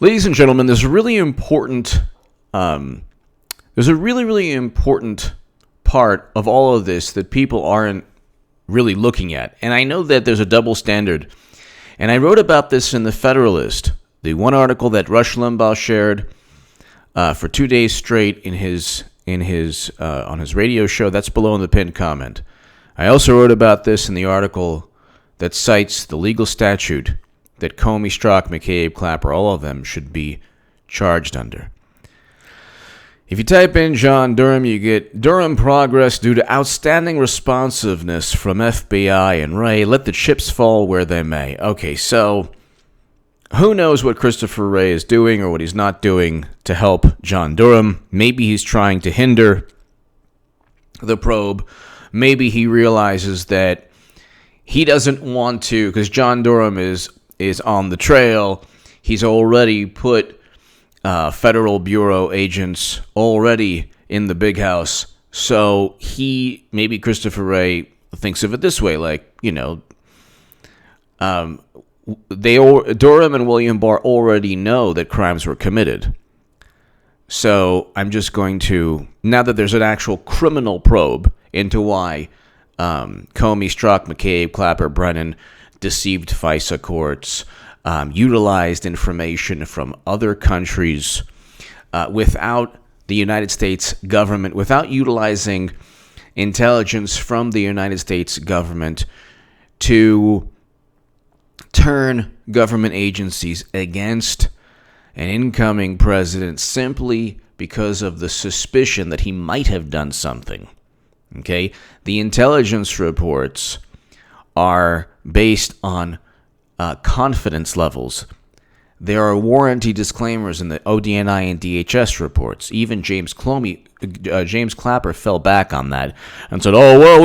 Ladies and gentlemen, there's a really important, really important part of all of this that people aren't really looking at. And I know that there's a double standard. And I wrote about this in the Federalist, the one article that Rush Limbaugh shared for 2 days straight on his radio show. That's below in the pinned comment. I also wrote about this in the article that cites the legal statute that Comey, Strzok, McCabe, Clapper, all of them should be charged under. If you type in John Durham, you get Durham progress due to outstanding responsiveness from FBI and Wray. Let the chips fall where they may. Okay, so who knows what Christopher Wray is doing or what he's not doing to help John Durham? Maybe he's trying to hinder the probe. Maybe he realizes that he doesn't want to, because John Durham is on the trail. He's already put federal bureau agents already in the big house. So maybe Christopher Wray thinks of it this way, like, Durham and William Barr already know that crimes were committed. So I'm just going to, now that there's an actual criminal probe into why Comey, Strzok, McCabe, Clapper, Brennan deceived FISA courts, utilized information from other countries without the United States government, without utilizing intelligence from the United States government to turn government agencies against an incoming president simply because of the suspicion that he might have done something. Okay? The intelligence reports are based on confidence levels. There are warranty disclaimers in the ODNI and DHS reports. Even James Clapper fell back on that and said, "Oh well,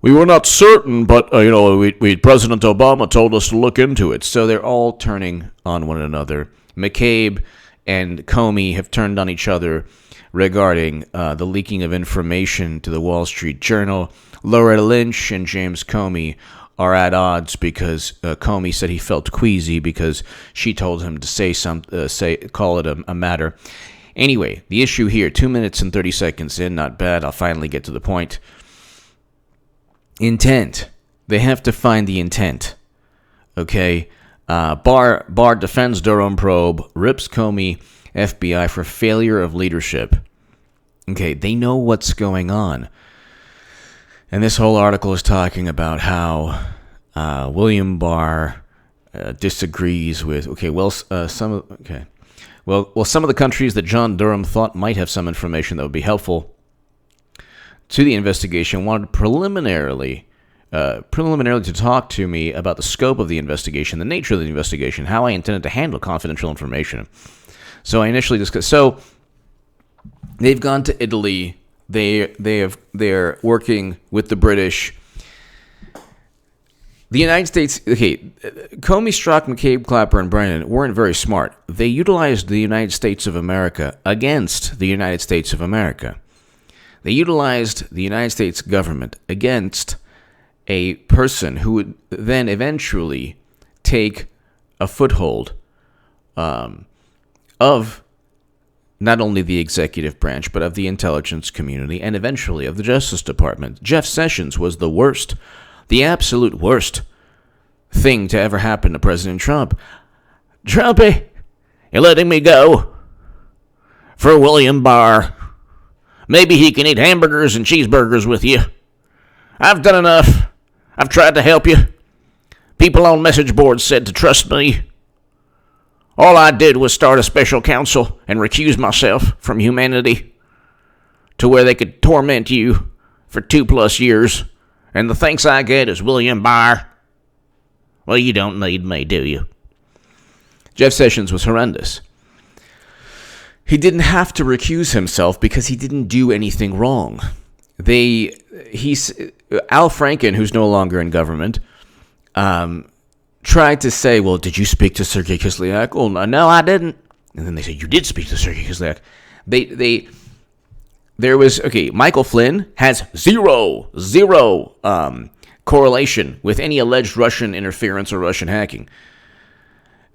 we were not certain, but President Obama told us to look into it." So they're all turning on one another. McCabe and Comey have turned on each other regarding the leaking of information to the Wall Street Journal. Loretta Lynch and James Comey are at odds because Comey said he felt queasy because she told him to call it a matter. Anyway, the issue here, 2 minutes and 30 seconds in, not bad. I'll finally get to the point. Intent. They have to find the intent. Okay? Barr defends Durham probe, rips Comey, FBI for failure of leadership. Okay, they know what's going on. And this whole article is talking about how William Barr disagrees with. Some of the countries that John Durham thought might have some information that would be helpful to the investigation wanted preliminarily to talk to me about the scope of the investigation, the nature of the investigation, how I intended to handle confidential information. So I initially discussed. So they've gone to Italy. They're working with the British. The United States, Comey, Strzok, McCabe, Clapper, and Brennan weren't very smart. They utilized the United States of America against the United States of America. They utilized the United States government against a person who would then eventually take a foothold of not only the executive branch, but of the intelligence community, and eventually of the Justice Department. Jeff Sessions was the worst, the absolute worst thing to ever happen to President Trump. Trumpy, you're letting me go for William Barr. Maybe he can eat hamburgers and cheeseburgers with you. I've done enough. I've tried to help you. People on message boards said to trust me. All I did was start a special counsel and recuse myself from humanity to where they could torment you for 2+ years. And the thanks I get is William Barr. Well, you don't need me, do you? Jeff Sessions was horrendous. He didn't have to recuse himself because he didn't do anything wrong. Al Franken, who's no longer in government, tried to say, well, did you speak to Sergei Kislyak? Oh, no, I didn't. And then they said, you did speak to Sergei Kislyak. Michael Flynn has zero correlation with any alleged Russian interference or Russian hacking.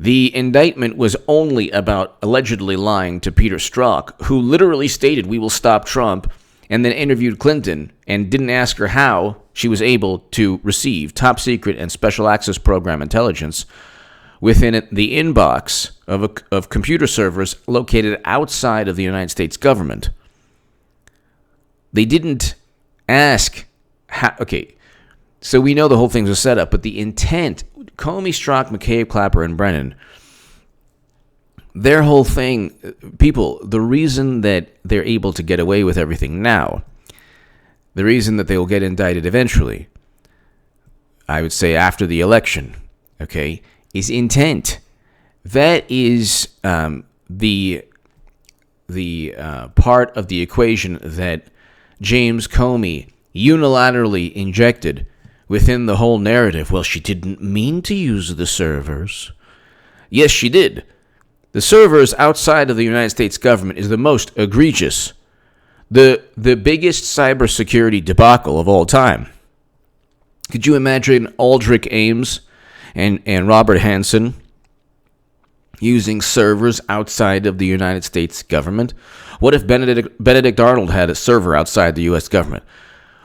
The indictment was only about allegedly lying to Peter Strzok, who literally stated, "We will stop Trump," and then interviewed Clinton and didn't ask her how she was able to receive top secret and special access program intelligence within the inbox of computer servers located outside of the United States government. They didn't ask how. Okay, so we know the whole thing was set up, but the intent, Comey, Strzok, McCabe, Clapper, and Brennan, their whole thing, people, the reason that they're able to get away with everything now, the reason that they will get indicted eventually, I would say after the election, okay, is intent. That is the part of the equation that James Comey unilaterally injected within the whole narrative. Well, she didn't mean to use the servers. Yes, she did. The servers outside of the United States government is the most egregious, the biggest cybersecurity debacle of all time. Could you imagine Aldrich Ames and Robert Hansen using servers outside of the United States government? What if Benedict Arnold had a server outside the U.S. government?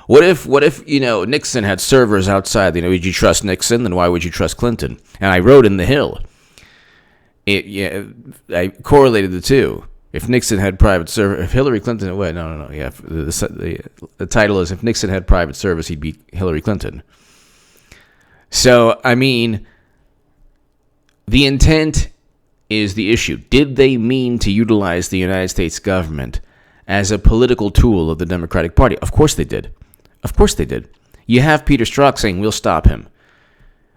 What if Nixon had servers outside? Would you trust Nixon? Then why would you trust Clinton? And I wrote in The Hill, I correlated the two. If Nixon had private server, if Hillary Clinton, the title is, if Nixon had private service, he'd be Hillary Clinton. So, I mean, the intent is the issue. Did they mean to utilize the United States government as a political tool of the Democratic Party? Of course they did. Of course they did. You have Peter Strzok saying, "We'll stop him."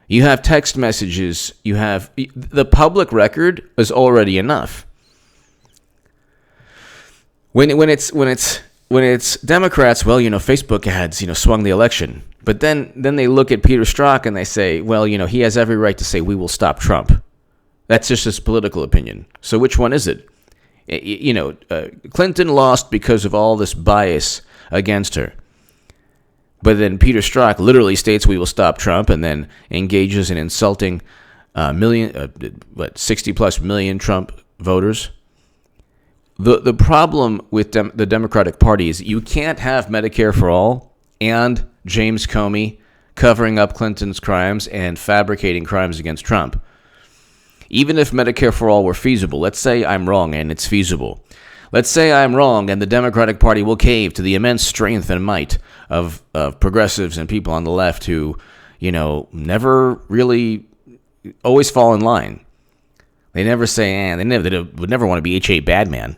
You have text messages. You have the public record is already enough. When it's Democrats, well, Facebook ads, swung the election. But then they look at Peter Strzok and they say, well, he has every right to say, "We will stop Trump." That's just his political opinion. So which one is it? Clinton lost because of all this bias against her. But then Peter Strzok literally states, "We will stop Trump," and then engages in insulting 60+ million Trump voters. The problem with the Democratic Party is you can't have Medicare for all and James Comey covering up Clinton's crimes and fabricating crimes against Trump. Even if Medicare for all were feasible, let's say I'm wrong and it's feasible. Let's say I'm wrong and the Democratic Party will cave to the immense strength and might of progressives and people on the left who, never really always fall in line. They never say, they would never want to be H.A. Badman.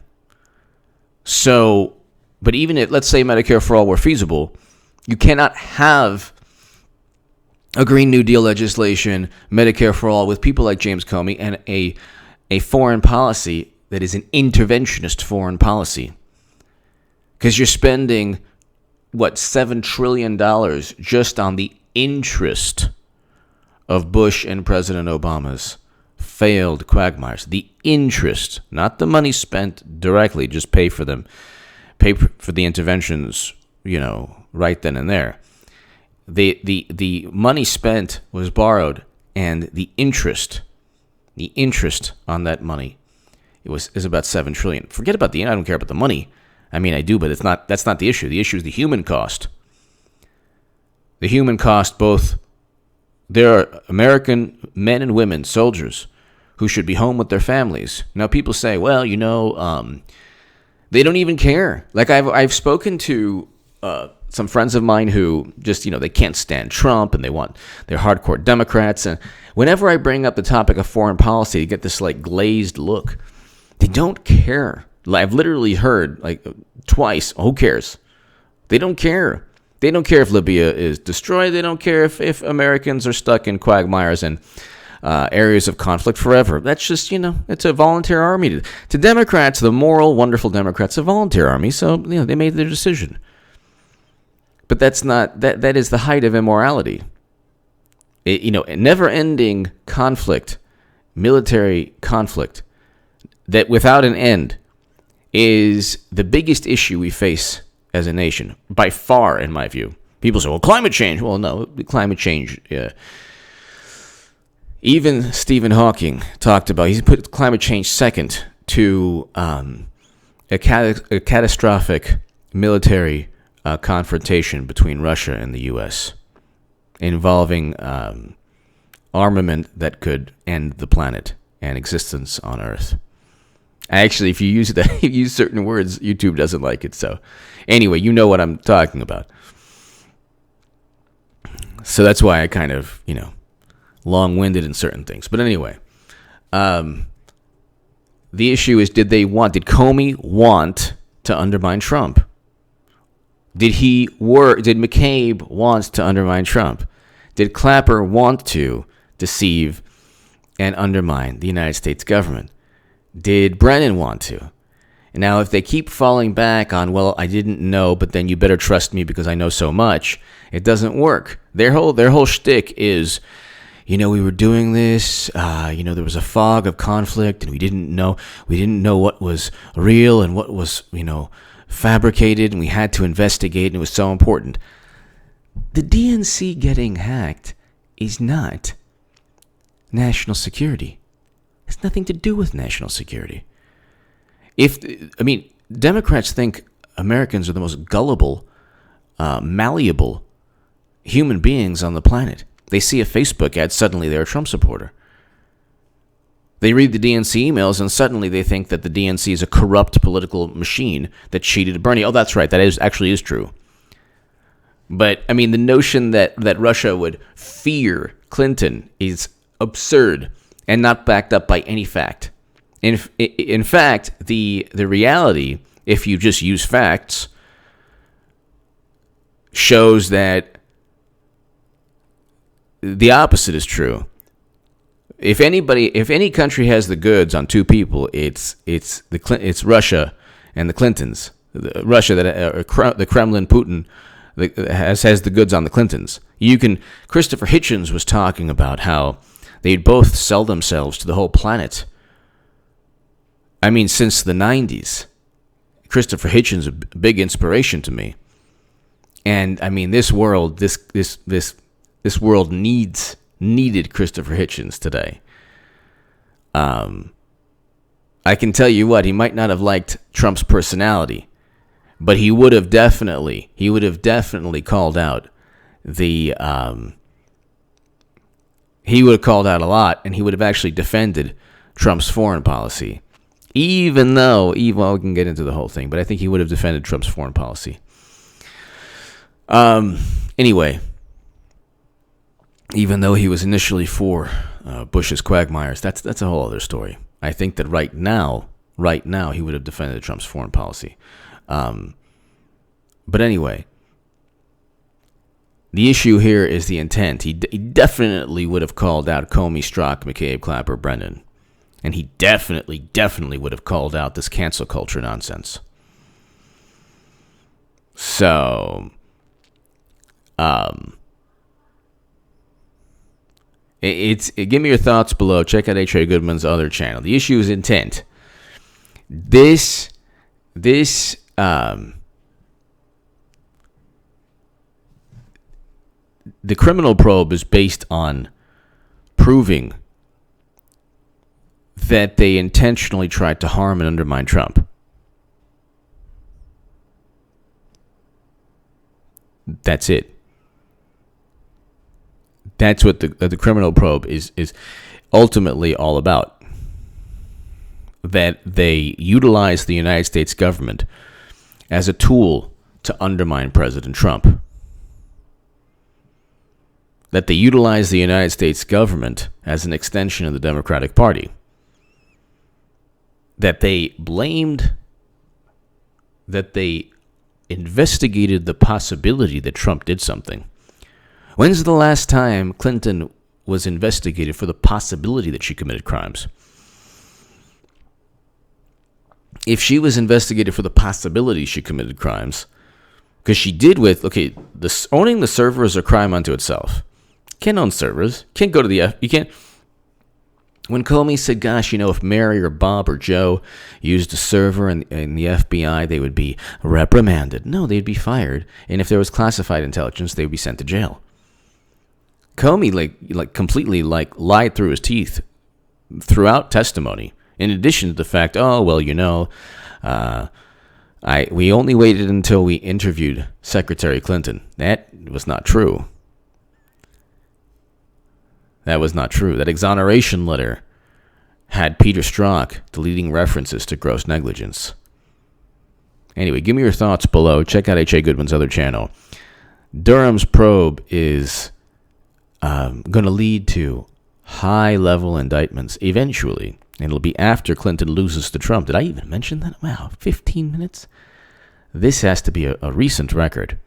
So, but even if, let's say Medicare for all were feasible, you cannot have a Green New Deal legislation, Medicare for all, with people like James Comey and a foreign policy that is an interventionist foreign policy. Because you're spending, $7 trillion just on the interest of Bush and President Obama's failed quagmires. The interest, not the money spent directly, just pay for them, pay for the interventions, right then and there. The money spent was borrowed, and the interest on that money is about $7 trillion. Forget about I don't care about the money. I mean, I do, but that's not the issue. The issue is the human cost. The human cost, both there are American men and women, soldiers, who should be home with their families. Now, people say, well, they don't even care. Like I've spoken to some friends of mine who just, they can't stand Trump and they're hardcore Democrats. And whenever I bring up the topic of foreign policy, you get this glazed look. They don't care. I've literally heard twice, who cares? They don't care. They don't care if Libya is destroyed. They don't care if Americans are stuck in quagmires and areas of conflict forever. That's just, it's a volunteer army. To Democrats, the moral, wonderful Democrats, a volunteer army. So, they made their decision. But that's not, that is the height of immorality. A never-ending conflict, military conflict, that without an end is the biggest issue we face as a nation, by far, in my view. People say, well, climate change. Well, no, climate change, Even Stephen Hawking talked about, he's put climate change second to a catastrophic military confrontation between Russia and the U.S. involving armament that could end the planet and existence on Earth. Actually, if you use that, if you use certain words, YouTube doesn't like it. So, anyway, you know what I'm talking about. So that's why I kind of, long-winded in certain things. But anyway, the issue is, did Comey want to undermine Trump? Did McCabe want to undermine Trump? Did Clapper want to deceive and undermine the United States government? Did Brennan want to? And now, if they keep falling back on, well, I didn't know, but then you better trust me because I know so much, it doesn't work. Their whole shtick is, we were doing this, there was a fog of conflict, and we didn't know what was real and what was, fabricated, and we had to investigate, and it was so important. The DNC getting hacked is not national security. It has nothing to do with national security. Democrats think Americans are the most gullible, malleable human beings on the planet. They see a Facebook ad, suddenly they're a Trump supporter. They read the DNC emails, and suddenly they think that the DNC is a corrupt political machine that cheated Bernie. Oh, that's right. That actually is true. But, the notion that Russia would fear Clinton is absurd and not backed up by any fact. In fact, the reality, if you just use facts, shows that the opposite is true. If any country has the goods on two people, it's Russia and the Clintons. Russia, the Kremlin, Putin, has the goods on the Clintons. Christopher Hitchens was talking about how they'd both sell themselves to the whole planet. Since the 90s, Christopher Hitchens is a big inspiration to me. And this world, this world needed Christopher Hitchens today. I can tell you what, he might not have liked Trump's personality, but he would have definitely called out he would have called out a lot, and he would have actually defended Trump's foreign policy. Even though, we can get into the whole thing, but I think he would have defended Trump's foreign policy. Anyway, even though he was initially for Bush's quagmires, that's a whole other story. I think that right now, he would have defended Trump's foreign policy. But anyway, the issue here is the intent. He definitely would have called out Comey, Strzok, McCabe, Clapper, Brennan. And he definitely would have called out this cancel culture nonsense. So, give me your thoughts below. Check out H.A. Goodman's other channel. The issue is intent. The criminal probe is based on proving that they intentionally tried to harm and undermine Trump. That's it. That's what the criminal probe is ultimately all about. That they utilize the United States government as a tool to undermine President Trump. That they utilize the United States government as an extension of the Democratic Party. That they investigated the possibility that Trump did something. When's the last time Clinton was investigated for the possibility that she committed crimes? If she was investigated for the possibility she committed crimes, because she did owning the server is a crime unto itself. Can't own servers. Can't go to you can't. When Comey said, gosh, if Mary or Bob or Joe used a server in the FBI, they would be reprimanded. No, they'd be fired. And if there was classified intelligence, they would be sent to jail. Comey like completely like lied through his teeth throughout testimony. In addition to the fact, we only waited until we interviewed Secretary Clinton. That was not true. That was not true. That exoneration letter had Peter Strzok deleting references to gross negligence. Anyway, give me your thoughts below. Check out H.A. Goodman's other channel. Durham's probe is going to lead to high-level indictments eventually. And it'll be after Clinton loses to Trump. Did I even mention that? Wow, 15 minutes? This has to be a recent record.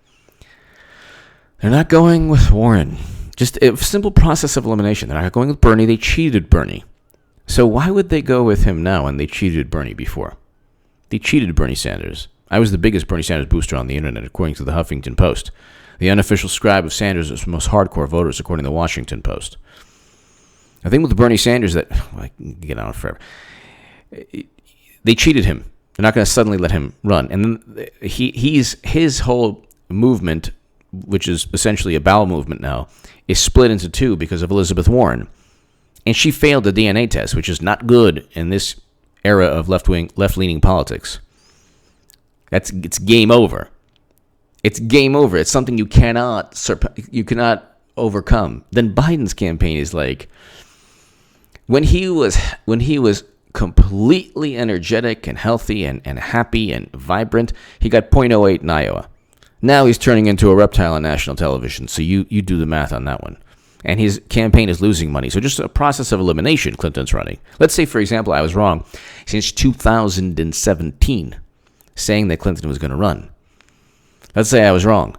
They're not going with Warren. Just a simple process of elimination. They're not going with Bernie. They cheated Bernie. So why would they go with him now when they cheated Bernie before? They cheated Bernie Sanders. I was the biggest Bernie Sanders booster on the internet, according to the Huffington Post. The unofficial scribe of Sanders is the most hardcore voters, according to the Washington Post. I think with Bernie Sanders that I can get on forever. They cheated him. They're not going to suddenly let him run. And then his whole movement, which is essentially a bowel movement now, is split into two because of Elizabeth Warren. And she failed the DNA test, which is not good in this era of left-leaning politics. It's game over. It's game over. It's something you cannot overcome. Then Biden's campaign is like, when he was completely energetic and healthy and happy and vibrant, he got 0.08 in Iowa. Now he's turning into a reptile on national television. So you do the math on that one. And his campaign is losing money. So just a process of elimination Clinton's running. Let's say, for example, I was wrong since 2017 saying that Clinton was going to run. Let's say I was wrong.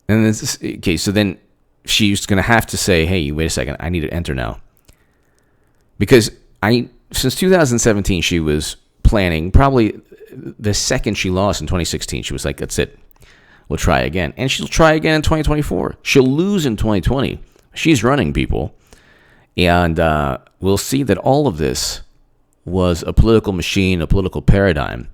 And so then she's going to have to say, hey, wait a second, I need to enter now. Because since 2017, she was planning, probably the second she lost in 2016, she was like, that's it. We'll try again. And she'll try again in 2024. She'll lose in 2020. She's running, people. And we'll see that all of this was a political machine, a political paradigm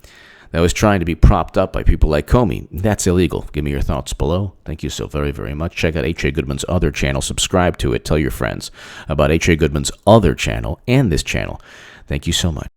that was trying to be propped up by people like Comey. That's illegal. Give me your thoughts below. Thank you so very, very much. Check out H.A. Goodman's other channel. Subscribe to it. Tell your friends about H.A. Goodman's other channel and this channel. Thank you so much.